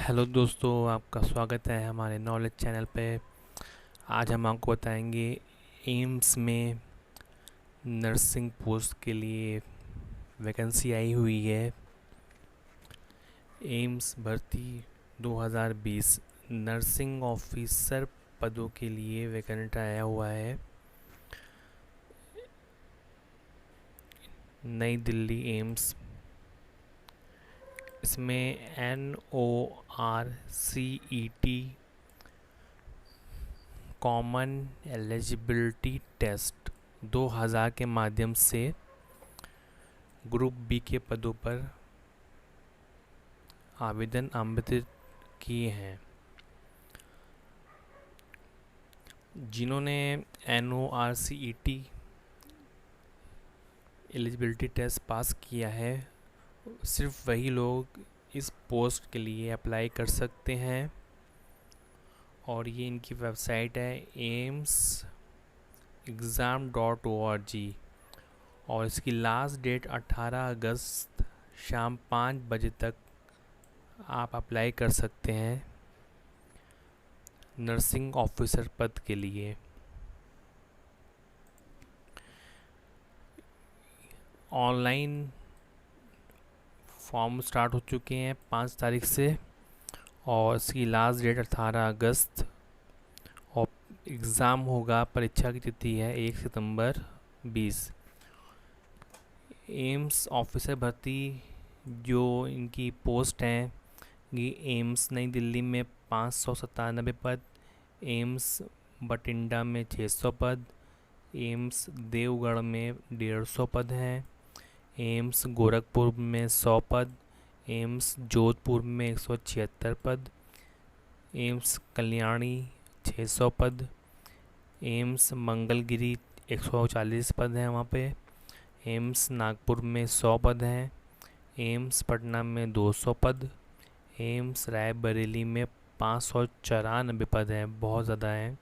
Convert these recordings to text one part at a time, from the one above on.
Hello दोस्तों, आपका स्वागत है हमारे नॉलेज चैनल पे। आज हम आपको बताएंगे एम्स में नर्सिंग पोस्ट के लिए वैकेंसी आई हुई है। एम्स भर्ती 2020 नर्सिंग ऑफिसर पदों के लिए वैकेंट आया हुआ है। नई दिल्ली एम्स। इसमें NORCET कॉमन एलिजिबिलिटी टेस्ट 2000 के माध्यम से ग्रुप बी के पदों पर आवेदन आमंत्रित किए हैं। जिन्होंने NORCET एलिजिबिलिटी टेस्ट पास किया है, सिर्फ वही लोग इस पोस्ट के लिए अप्लाई कर सकते हैं। और ये इनकी वेबसाइट है amsexam.org और इसकी लास्ट डेट 18 अगस्त शाम 5 बजे तक आप अप्लाई कर सकते हैं नर्सिंग ऑफिसर पद के लिए। ऑनलाइन फॉर्म स्टार्ट हो चुके हैं 5 तारीख से और इसकी लास्ट डेट 18 अगस्त और एग्ज़ाम होगा। परीक्षा की तिथि है 1 सितंबर 20। एम्स ऑफिसर भर्ती जो इनकी पोस्ट हैं, ये एम्स नई दिल्ली में 597 पद, एम्स बठिंडा में 600 पद, एम्स देवगढ़ में 150 पद हैं, एम्स गोरखपुर में 100 पद, एम्स जोधपुर में 176 पद, एम्स कल्याणी 600 पद, एम्स मंगलगिरी 140 पद हैं वहाँ पे, एम्स नागपुर में 100 पद हैं, एम्स पटना में 200 पद, एम्स रायबरेली में 594 पद हैं, बहुत ज़्यादा हैं।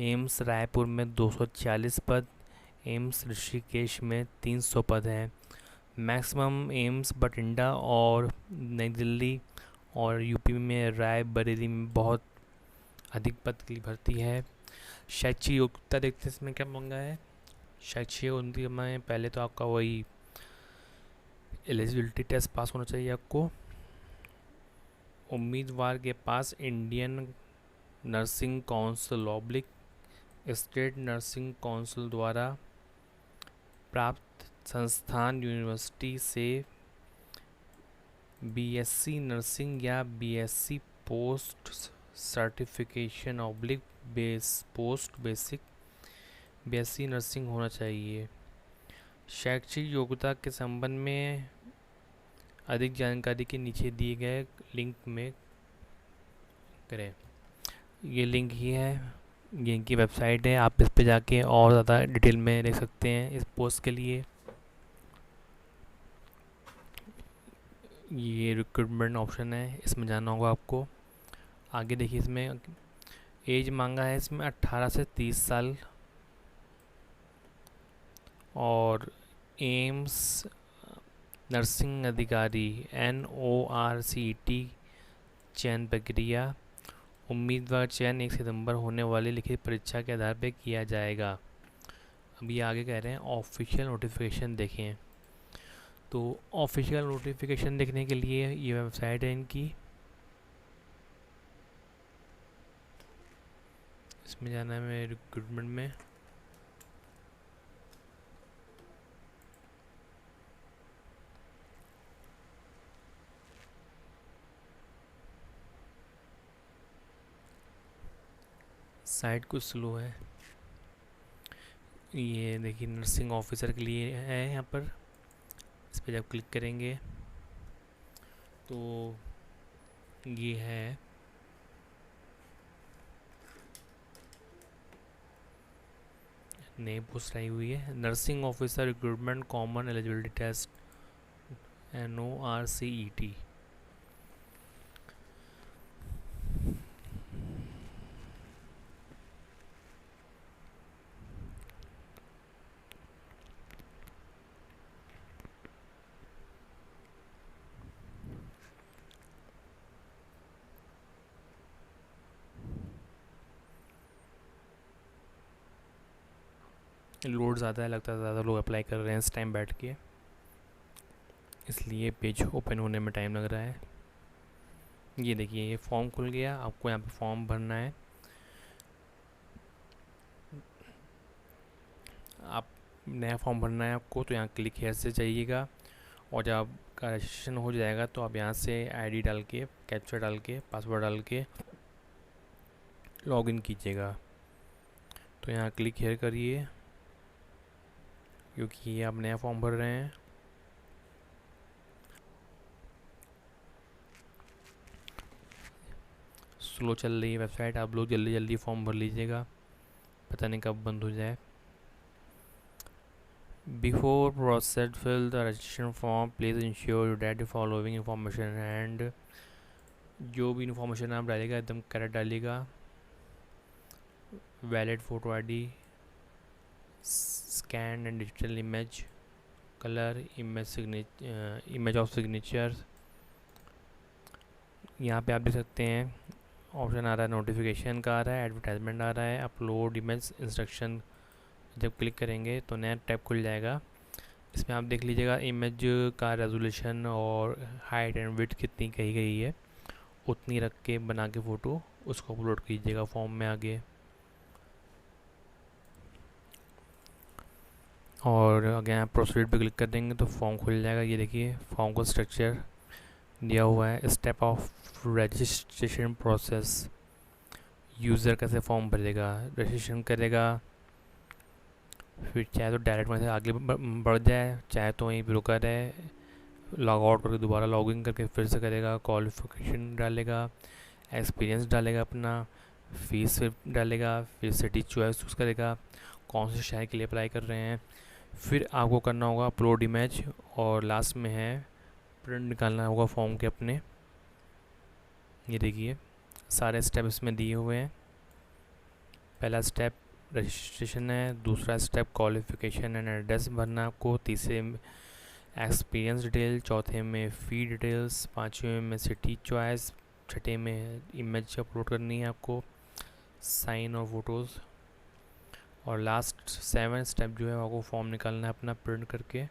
एम्स रायपुर में 240 पद, एम्स ऋषिकेश में 300 पद हैं। मैक्सिमम एम्स बठिंडा और नई दिल्ली और यूपी में रायबरेली में बहुत अधिक पद की भर्ती है। शैक्षिक योग्यता देखते हैं इसमें क्या मांगा है। शैक्षिक योग्यता में पहले तो आपका वही एलिजिबिलिटी टेस्ट पास होना चाहिए आपको। उम्मीदवार के पास Indian nursing council oblique state nursing council द्वारा प्राप्त संस्थान यूनिवर्सिटी से बीएससी नर्सिंग या BSc post certification oblique post basic BSc nursing होना चाहिए। शैक्षिक योग्यता के संबंध में अधिक जानकारी के नीचे दिए गए लिंक में करें। ये लिंक ही है, ये इनकी वेबसाइट है, आप इस पे जाके और ज़्यादा डिटेल में देख सकते हैं इस पोस्ट के लिए। ये रिक्रूटमेंट ऑप्शन है, इसमें जाना होगा आपको। आगे देखिए, इसमें एज मांगा है इसमें 18 से 30 साल और एम्स नर्सिंग अधिकारी NORCET चयन प्रक्रिया उम्मीदवार चयन 1 सितंबर होने वाली लिखित परीक्षा के आधार पर किया जाएगा। अब ये आगे कह रहे हैं ऑफिशियल नोटिफिकेशन देखें। तो ऑफिशियल नोटिफिकेशन देखने के लिए ये वेबसाइट है इनकी, इसमें जाना है मेरे रिक्रूटमेंट में। साइट कुछ स्लो है। ये देखिए नर्सिंग ऑफिसर के लिए है यहाँ पर, इस पर जब क्लिक करेंगे तो ये है नई पोस्ट आई हुई है, nursing officer recruitment common eligibility test NORCET। Load ज़्यादा है, लगता है ज़्यादा लोग अप्लाई कर रहे हैं इस टाइम बैठ के, इसलिए पेज ओपन होने में टाइम लग रहा है। ये देखिए ये फॉर्म खुल गया, आपको यहाँ पे फॉर्म भरना है। आप नया फॉर्म भरना है आपको, तो यहाँ क्लिक हेयर से जाइएगा, और जब आपका रजिस्ट्रेशन हो जाएगा तो आप यहाँ से आईडी डाल के, कैप्चा डाल के, पासवर्ड डाल के लॉगिन कीजिएगा। तो यहाँ क्लिक हेयर करिए, क्योंकि ये आप नया फॉर्म भर रहे हैं। स्लो चल रही है वेबसाइट, आप लोग जल्दी जल्दी फॉर्म भर लीजिएगा, पता नहीं कब बंद हो जाए। Before process fill the registration form please ensure that the following information and, जो भी इन्फॉर्मेशन आप डालिएगा एकदम करेक्ट डालिएगा। Valid photo ID, scan and digital image, colour, image of signature. यहाँ पे आप देख सकते हैं ऑप्शन आ रहा है, नोटिफिकेशन का आ रहा है, एडवर्टाइजमेंट आ रहा है, अपलोड इमेज इंस्ट्रक्शन। जब क्लिक करेंगे तो नया टैब खुल जाएगा। इसमें आप देख लीजिएगा इमेज का रेजोल्यूशन और हाइट एंड विड्थ कितनी कही गई है, उतनी रख के बना के फ़ोटो उसको अपलोड कीजिएगा फॉर्म में आगे। और अगर आप प्रोसीड पे क्लिक कर देंगे तो फॉर्म खुल जाएगा। ये देखिए फॉर्म का स्ट्रक्चर दिया हुआ है, step of registration process, user कैसे फॉर्म भरेगा, रजिस्ट्रेशन करेगा, फिर चाहे तो डायरेक्ट वहाँ से आगे बढ़ जाए, चाहे तो वहीं पर रुका रहे, लॉग आउट करके दोबारा लॉग इन करके फिर से करेगा, क्वालिफिकेशन डालेगा, एक्सपीरियंस डालेगा अपना, फीस फिर डालेगा, फिर सिटी चॉइस चूज़ करेगा, कौन से शहर के लिए अप्लाई कर रहे हैं, फिर आपको करना होगा अपलोड इमेज, और लास्ट में है प्रिंट निकालना होगा फॉर्म के अपने। ये देखिए सारे स्टेप इसमें दिए हुए हैं। पहला स्टेप रजिस्ट्रेशन है, दूसरा स्टेप क्वालिफिकेशन एंड एड्रेस भरना आपको, तीसरे में एक्सपीरियंस डिटेल, चौथे में फ़ी डिटेल्स, पाँचवें में सिटी चॉइस, छठे में इमेज अपलोड करनी है आपको, साइन और फ़ोटोज़, और लास्ट 7 स्टेप जो है आपको फॉर्म निकालना है अपना प्रिंट करके।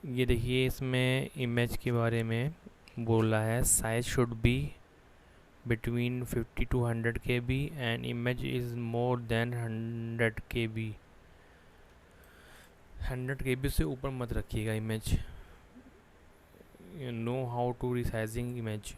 ये देखिए इसमें इमेज के बारे में बोला है, size should be between 50 to 100 KB and image is more than 100 KB। 100 KB से ऊपर मत रखिएगा image. Know how to resizing image,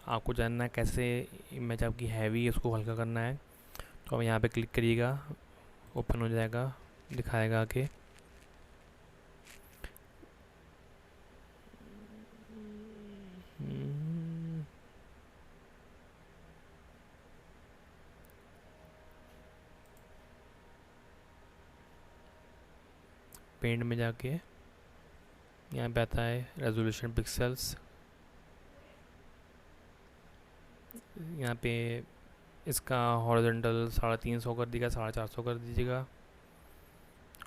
आपको जानना है कैसे इमेज आपकी हैवी है उसको हल्का करना है। तो अब यहाँ पे क्लिक करिएगा, ओपन हो जाएगा, दिखाएगा आके। पेंट में जाके यहाँ पे आता है रेजोल्यूशन पिक्सल्स, यहाँ पे इसका हॉरिजॉन्टल 350 कर दीजिएगा, 450 कर दीजिएगा,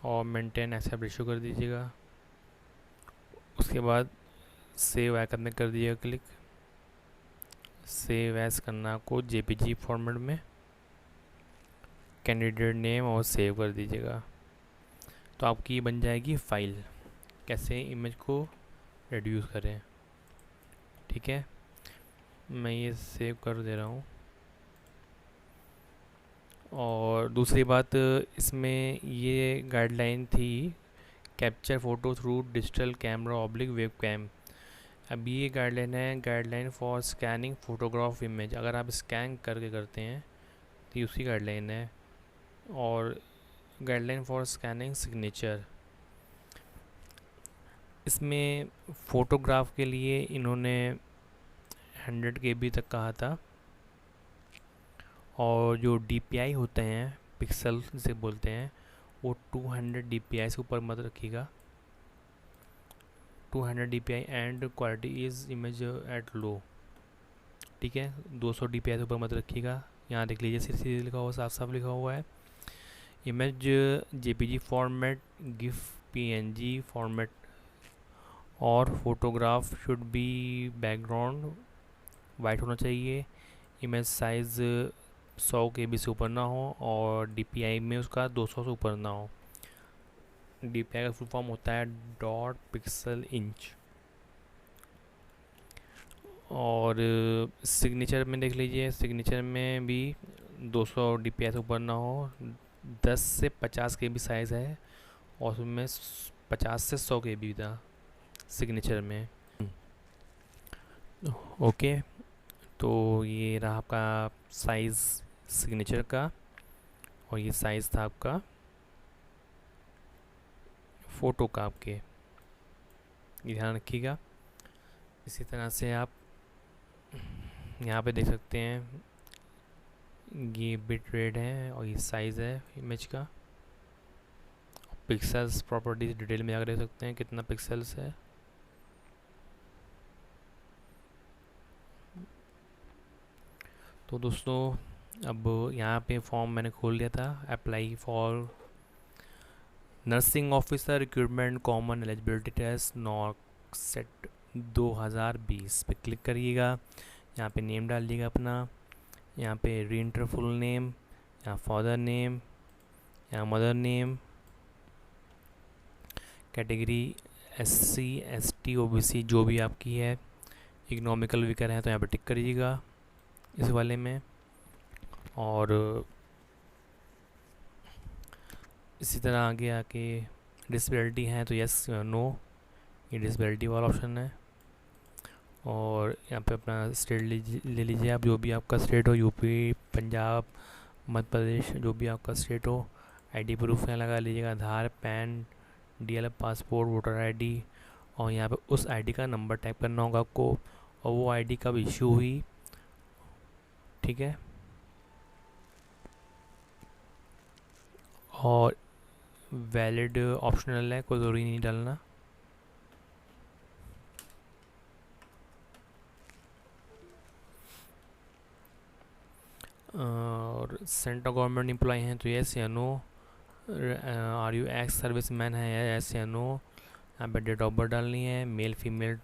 और मेंटेन एक्सेप्ट रेशियो कर दीजिएगा। उसके बाद सेव आइकन में कर दीजिएगा क्लिक। सेव एज करना आपको जेपीजी फॉर्मेट में, कैंडिडेट नेम और सेव कर दीजिएगा। तो आपकी बन जाएगी फ़ाइल, कैसे इमेज को रिड्यूस करें। ठीक है, मैं ये सेव कर दे रहा हूँ। और दूसरी बात इसमें ये गाइडलाइन थी, capture photo through digital camera oblique webcam. अब ये गाइडलाइन है, guideline for scanning photograph image. अगर आप स्कैन करके करते हैं तो ये उसकी गाइडलाइन है। और गाइडलाइन फॉर स्कैनिंग सिग्नेचर, इसमें फ़ोटोग्राफ के लिए इन्होंने 100 KB तक कहा था, और जो DPI होते हैं, पिक्सल जिसे बोलते हैं, वो 200 DPI से ऊपर मत रखिएगा। 200 DPI and quality is image at low. ठीक है, 200 DPI से ऊपर मत रखिएगा। यहाँ देख लीजिए सीधे लिखा हुआ, साफ साफ लिखा हुआ है, image JPG format, GIF PNG format, और photograph should be background white होना चाहिए, इमेज साइज़ 100 KB से ऊपर ना हो और DPI में उसका 200 से ऊपर ना हो। DPI का फुल फॉर्म होता है डॉट पिक्सल इंच। और सिग्नेचर में देख लीजिए, सिग्नेचर में भी 200 DPI से ऊपर ना हो। 10 से 50 KB साइज़ है और उसमें 50 से 100 KB था सिग्नेचर में। ओके, तो ये रहा आपका साइज़ सिग्नेचर का, और ये साइज़ था आपका फ़ोटो का आपके, ये ध्यान रखिएगा। इसी तरह से आप यहाँ पे देख सकते हैं, ये बिट रेट है और ये साइज़ है इमेज का। पिक्सल्स प्रॉपर्टीज डिटेल में जाकर देख सकते हैं कितना पिक्सल्स है। तो दोस्तों, अब यहाँ पे फॉर्म मैंने खोल लिया था, apply for nursing officer recruitment common eligibility test NORCET 2020 पे क्लिक करिएगा। यहाँ पे नेम डालिएगा अपना, यहाँ पे री एंटर फुल नेम, यहाँ फादर नेम, यहाँ mother name, category SC ST OBC जो भी आपकी है, इकोनॉमिकल वीकर है तो यहाँ पे टिक करिएगा इस वाले में। और इसी तरह आगे आके डिसेबिलिटी है तो यस नो, ये डिसेबिलिटी वाला ऑप्शन है। और यहाँ पे अपना स्टेट ले लीजिए आप, जो भी आपका स्टेट हो, यूपी, पंजाब, मध्य प्रदेश, जो भी आपका स्टेट हो। आईडी प्रूफ यहाँ लगा लीजिएगा, Aadhaar, PAN, DL, passport, voter ID, और यहाँ पे उस आईडी का नंबर टाइप करना होगा आपको, और वो आईडी कब इशू हुई, ठीक है। और वैलिड ऑप्शनल है, कोई ज़रूरी नहीं डालना। और सेंट्रल गवर्नमेंट एम्प्लॉय हैं तो यस या no. Are you ex service man है, यस या नो। यहाँ पे डेट ऑफ बर्थ डालनी है, मेल फीमेल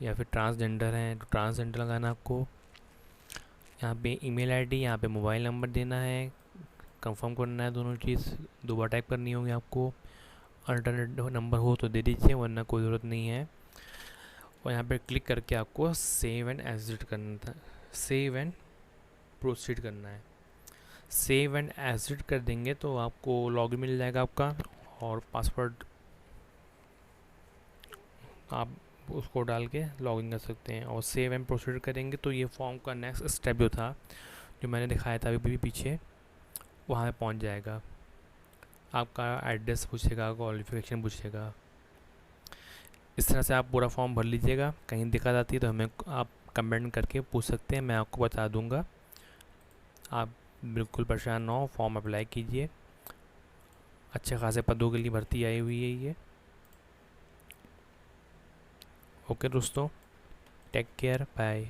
या फिर ट्रांसजेंडर है तो ट्रांसजेंडर लगाना आपको। यहाँ पे ईमेल आईडी, यहाँ पे मोबाइल नंबर देना है, कंफर्म करना है, दोनों चीज़ 2 बार टाइप करनी होगी आपको। अल्टरनेट नंबर हो तो दे दीजिए, वरना कोई ज़रूरत नहीं है। और यहाँ पे क्लिक करके आपको सेव एंड एग्जिट करना था, सेव एंड प्रोसीड करना है। सेव एंड एग्जिट कर देंगे तो आपको लॉगिन मिल जाएगा आपका, और पासवर्ड आप उसको डाल के लॉगिन कर सकते हैं। और सेव एंड प्रोसीड करेंगे तो ये फॉर्म का नेक्स्ट स्टेप जो था, जो मैंने दिखाया था अभी पीछे, वहाँ पे पहुँच जाएगा। आपका एड्रेस पूछेगा, क्वालिफिकेशन पूछेगा। इस तरह से आप पूरा फॉर्म भर लीजिएगा। कहीं दिक्कत आती है तो हमें आप कमेंट करके पूछ सकते हैं, मैं आपको बता दूंगा। आप बिल्कुल परेशान ना हो, फॉर्म अप्लाई कीजिए। अच्छे खासे पदों के लिए भर्ती आई हुई है ये। ओके दोस्तों, टेक केयर, बाय।